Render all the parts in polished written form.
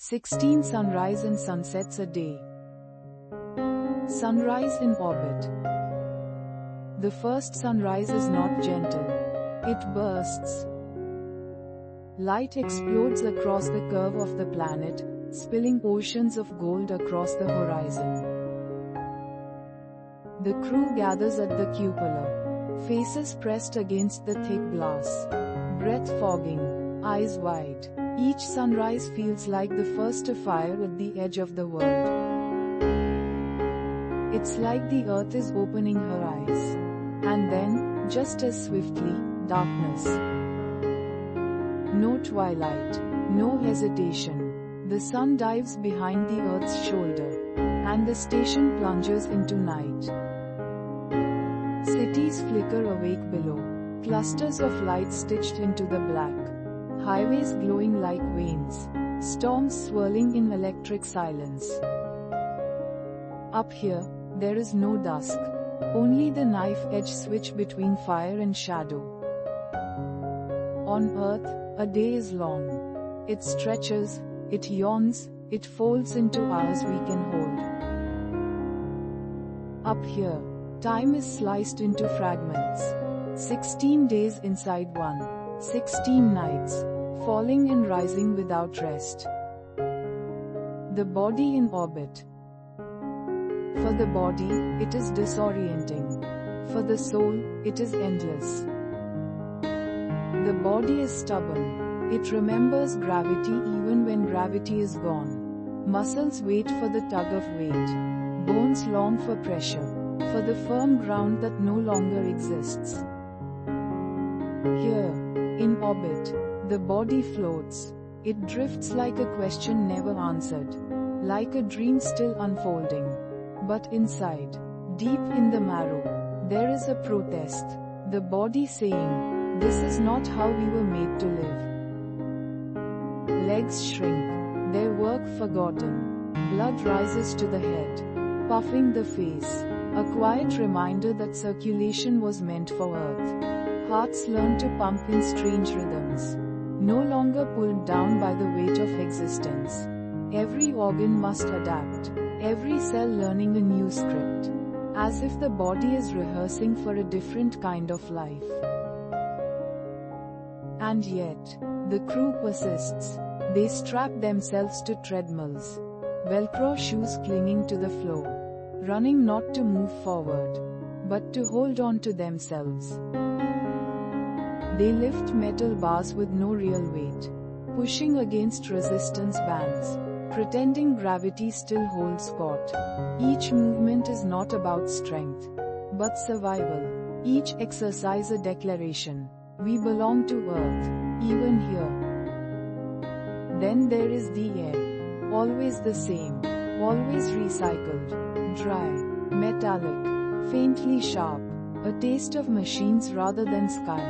16 sunrise and sunsets a day. Sunrise in orbit. The first sunrise is not gentle. It bursts. Light explodes across the curve of the planet, spilling oceans of gold across the horizon. The crew gathers at the cupola, faces pressed against the thick glass, breath fogging, eyes wide. Each sunrise feels like the first fire at the edge of the world. It's like the earth is opening her eyes. And then, just as swiftly, darkness. No twilight, no hesitation. The sun dives behind the earth's shoulder, and the station plunges into night. Cities flicker awake below, clusters of light stitched into the black. Highways glowing like veins, storms swirling in electric silence. Up here, there is no dusk, only the knife-edge switch between fire and shadow. On Earth, a day is long. It stretches, it yawns, it folds into hours we can hold. Up here, time is sliced into fragments. 16 days inside one, 16 nights, falling and rising without rest. The body in orbit. For the body, it is disorienting. For the soul, it is endless. The body is stubborn. It remembers gravity even when gravity is gone. Muscles wait for the tug of weight. Bones long for pressure, for the firm ground that no longer exists. Here, in orbit, the body floats. It drifts like a question never answered, like a dream still unfolding. But inside, deep in the marrow, there is a protest. The body saying, "This is not how we were made to live." Legs shrink, their work forgotten. Blood rises to the head, puffing the face. A quiet reminder that circulation was meant for Earth. Hearts learn to pump in strange rhythms, no longer pulled down by the weight of existence. Every organ must adapt, every cell learning a new script, as if the body is rehearsing for a different kind of life. And yet, the crew persists. They strap themselves to treadmills, Velcro shoes clinging to the floor, running not to move forward, but to hold on to themselves. They lift metal bars with no real weight, pushing against resistance bands, pretending gravity still holds court. Each movement is not about strength, but survival. Each exercise a declaration. We belong to Earth, even here. Then there is the air. Always the same. Always recycled. Dry. Metallic. Faintly sharp. A taste of machines rather than sky.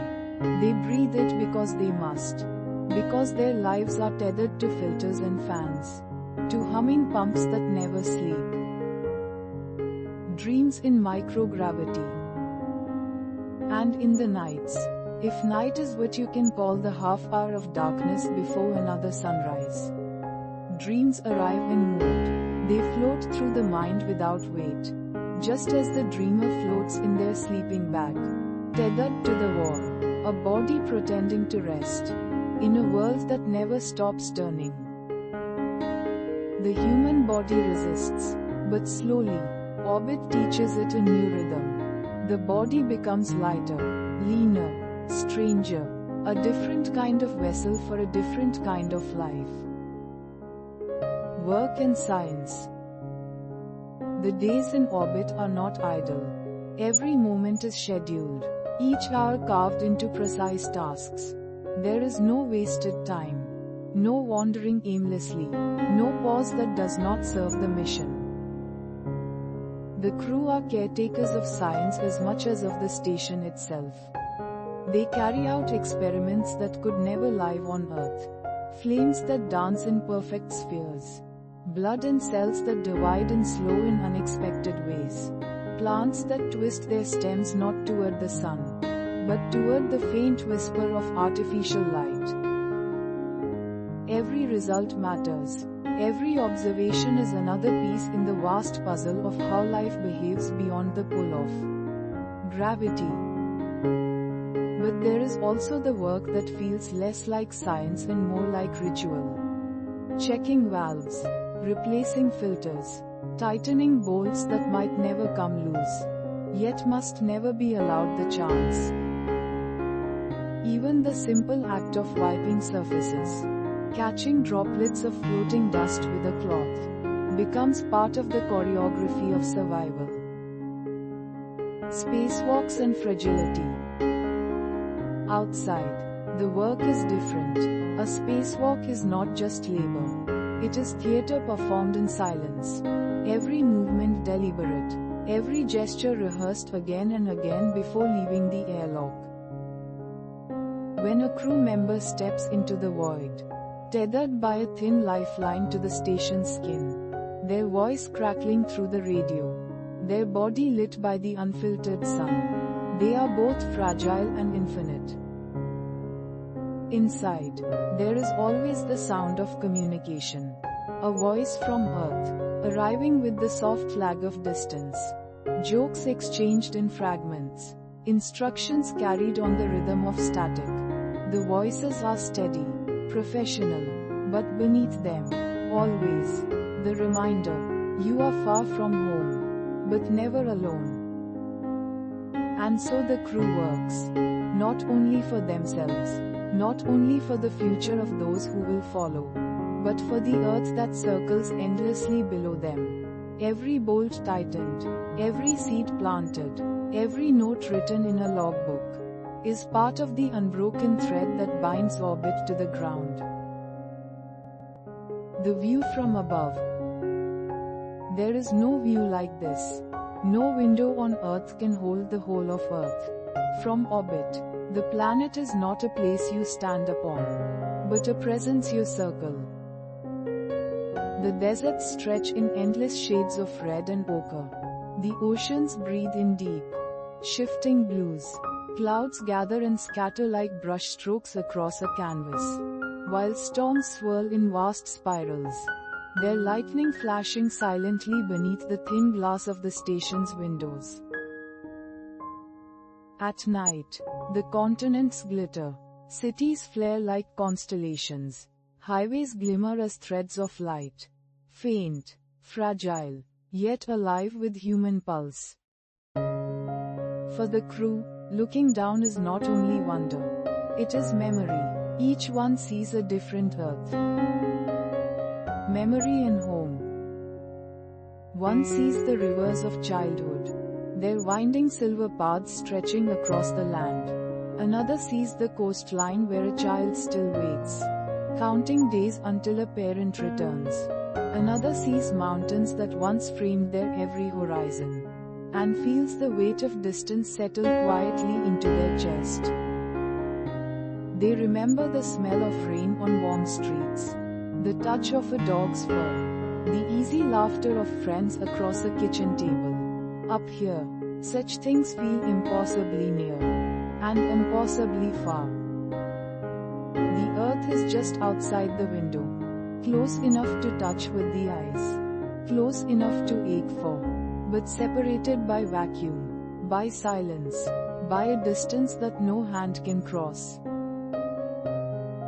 They breathe it because they must. Because their lives are tethered to filters and fans. To humming pumps that never sleep. Dreams in microgravity. And in the nights. If night is what you can call the half hour of darkness before another sunrise. Dreams arrive in mood. They float through the mind without weight. Just as the dreamer floats in their sleeping bag. Tethered to the wall. A body pretending to rest. In a world that never stops turning. The human body resists. But slowly, orbit teaches it a new rhythm. The body becomes lighter, leaner, stranger. A different kind of vessel for a different kind of life. Work and science. The days in orbit are not idle. Every moment is scheduled. Each hour carved into precise tasks. There is no wasted time. No wandering aimlessly. No pause that does not serve the mission. The crew are caretakers of science as much as of the station itself. They carry out experiments that could never live on Earth. Flames that dance in perfect spheres. Blood and cells that divide in slow and unexpected ways. Plants that twist their stems not toward the sun, but toward the faint whisper of artificial light. Every result matters. Every observation is another piece in the vast puzzle of how life behaves beyond the pull of gravity. But there is also the work that feels less like science and more like ritual. Checking valves, replacing filters, tightening bolts that might never come loose, yet must never be allowed the chance. Even the simple act of wiping surfaces, catching droplets of floating dust with a cloth, becomes part of the choreography of survival. Spacewalks and fragility. Outside, the work is different. A spacewalk is not just labor. It is theater performed in silence. Every movement deliberate. Every gesture rehearsed again and again before leaving the airlock. When a crew member steps into the void, tethered by a thin lifeline to the station's skin, their voice crackling through the radio, their body lit by the unfiltered sun, they are both fragile and infinite. Inside, there is always the sound of communication. A voice from Earth, arriving with the soft lag of distance. Jokes exchanged in fragments. Instructions carried on the rhythm of static. The voices are steady, professional, but beneath them, always, the reminder, you are far from home, but never alone. And so the crew works, not only for themselves, not only for the future of those who will follow, but for the earth that circles endlessly below them. Every bolt tightened, every seed planted, every note written in a logbook, is part of the unbroken thread that binds Orbit to the ground. The view from above. There is no view like this. No window on Earth can hold the whole of Earth. From orbit, the planet is not a place you stand upon, but a presence you circle. The deserts stretch in endless shades of red and ochre. The oceans breathe in deep, shifting blues. Clouds gather and scatter like brushstrokes across a canvas, while storms swirl in vast spirals, their lightning flashing silently beneath the thin glass of the station's windows. At night, the continents glitter, cities flare like constellations, highways glimmer as threads of light, faint, fragile, yet alive with human pulse. For the crew, looking down is not only wonder, it is memory. Each one sees a different earth. Memory and home. One sees the rivers of childhood, their winding silver paths stretching across the land. Another sees the coastline where a child still waits, counting days until a parent returns. Another sees mountains that once framed their every horizon, and feels the weight of distance settle quietly into their chest. They remember the smell of rain on warm streets, the touch of a dog's fur, the easy laughter of friends across a kitchen table. Up here, such things feel impossibly near, and impossibly far. The earth is just outside the window, close enough to touch with the eyes, close enough to ache for, but separated by vacuum, by silence, by a distance that no hand can cross.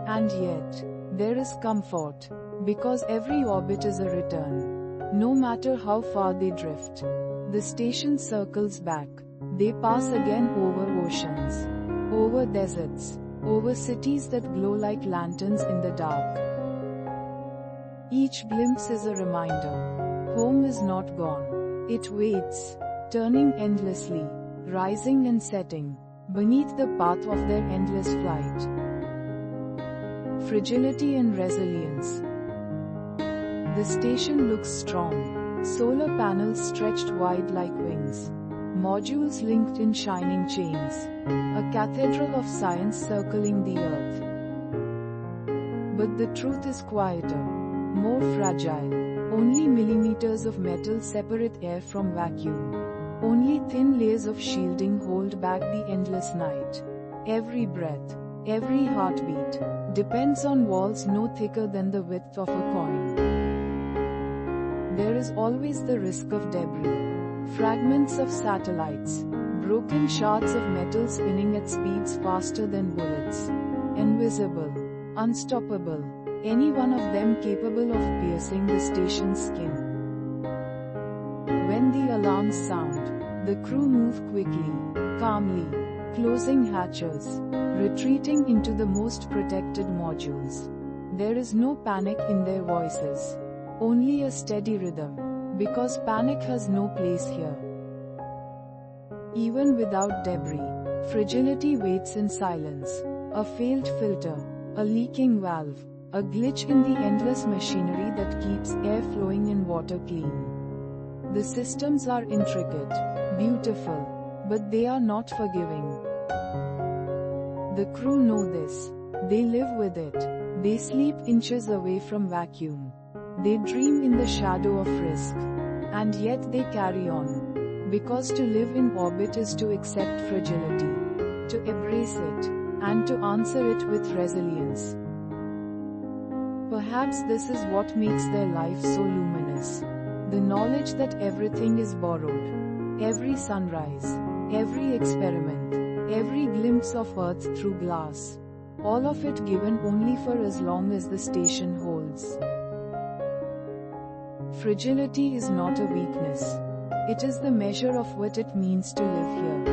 And yet, there is comfort, because every orbit is a return. No matter how far they drift, the station circles back. They pass again over oceans, over deserts, over cities that glow like lanterns in the dark. Each glimpse is a reminder. Home is not gone. It waits, turning endlessly, rising and setting, beneath the path of their endless flight. Fragility and resilience. The station looks strong. Solar panels stretched wide like wings. Modules linked in shining chains. A cathedral of science circling the earth. But the truth is quieter, more fragile. Only millimeters of metal separate air from vacuum. Only thin layers of shielding hold back the endless night. Every breath, every heartbeat, depends on walls no thicker than the width of a coin. is always the risk of debris. Fragments of satellites. Broken shards of metal spinning at speeds faster than bullets. Invisible. Unstoppable. Any one of them capable of piercing the station's skin. When the alarms sound, the crew move quickly, calmly, closing hatches, retreating into the most protected modules. There is no panic in their voices, only a steady rhythm, because panic has no place here. Even without debris, fragility waits in silence. A failed filter, a leaking valve, a glitch in the endless machinery that keeps air flowing and water clean. The systems are intricate, beautiful, but they are not forgiving. The crew know this. They live with it. They sleep inches away from vacuum. They dream in the shadow of risk. And yet they carry on. Because to live in orbit is to accept fragility, to embrace it, and to answer it with resilience. Perhaps this is what makes their life so luminous. The knowledge that everything is borrowed. Every sunrise, every experiment, every glimpse of Earth through glass. All of it given only for as long as the station holds. Fragility is not a weakness. It is the measure of what it means to live here.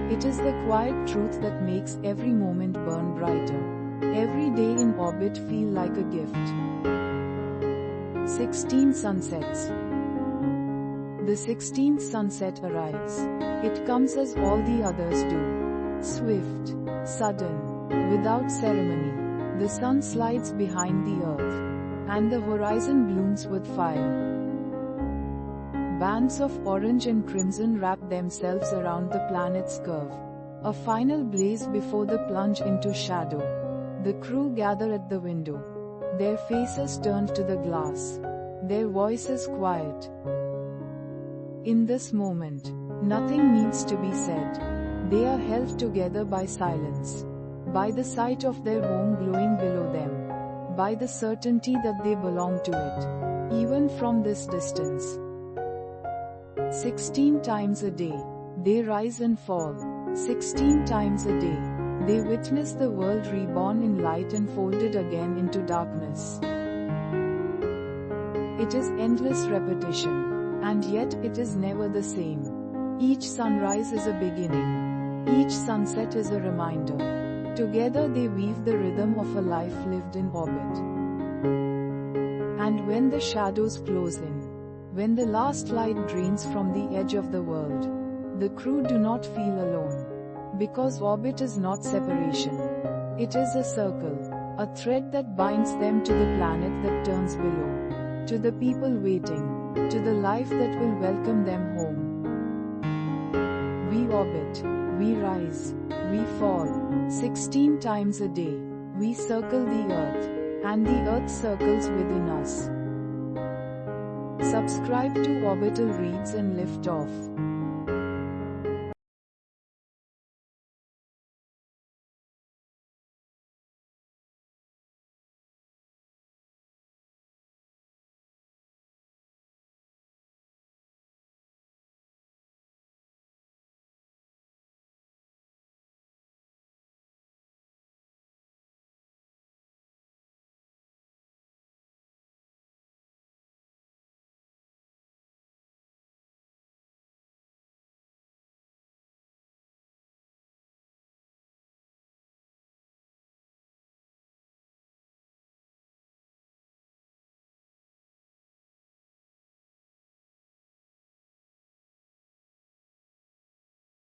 It is the quiet truth that makes every moment burn brighter. Every day in orbit feel like a gift. 16 sunsets. The 16th sunset arrives. It comes as all the others do. Swift, sudden, without ceremony. The sun slides behind the earth, and the horizon blooms with fire. Bands of orange and crimson wrap themselves around the planet's curve. A final blaze before the plunge into shadow. The crew gather at the window. Their faces turned to the glass. Their voices quiet. In this moment, nothing needs to be said. They are held together by silence. By the sight of their home glowing below them. By the certainty that they belong to it. Even from this distance. 16 times a day, they rise and fall. 16 times a day, they witness the world reborn in light and folded again into darkness. It is endless repetition, and yet it is never the same. Each sunrise is a beginning. Each sunset is a reminder. Together they weave the rhythm of a life lived in orbit. And when the shadows close in, when the last light drains from the edge of the world, the crew do not feel alone. Because orbit is not separation. It is a circle, a thread that binds them to the planet that turns below, to the people waiting, to the life that will welcome them home. We orbit, we rise, we fall, 16 times a day. We circle the earth, and the earth circles within us. Subscribe to Orbital Reads and Lift Off.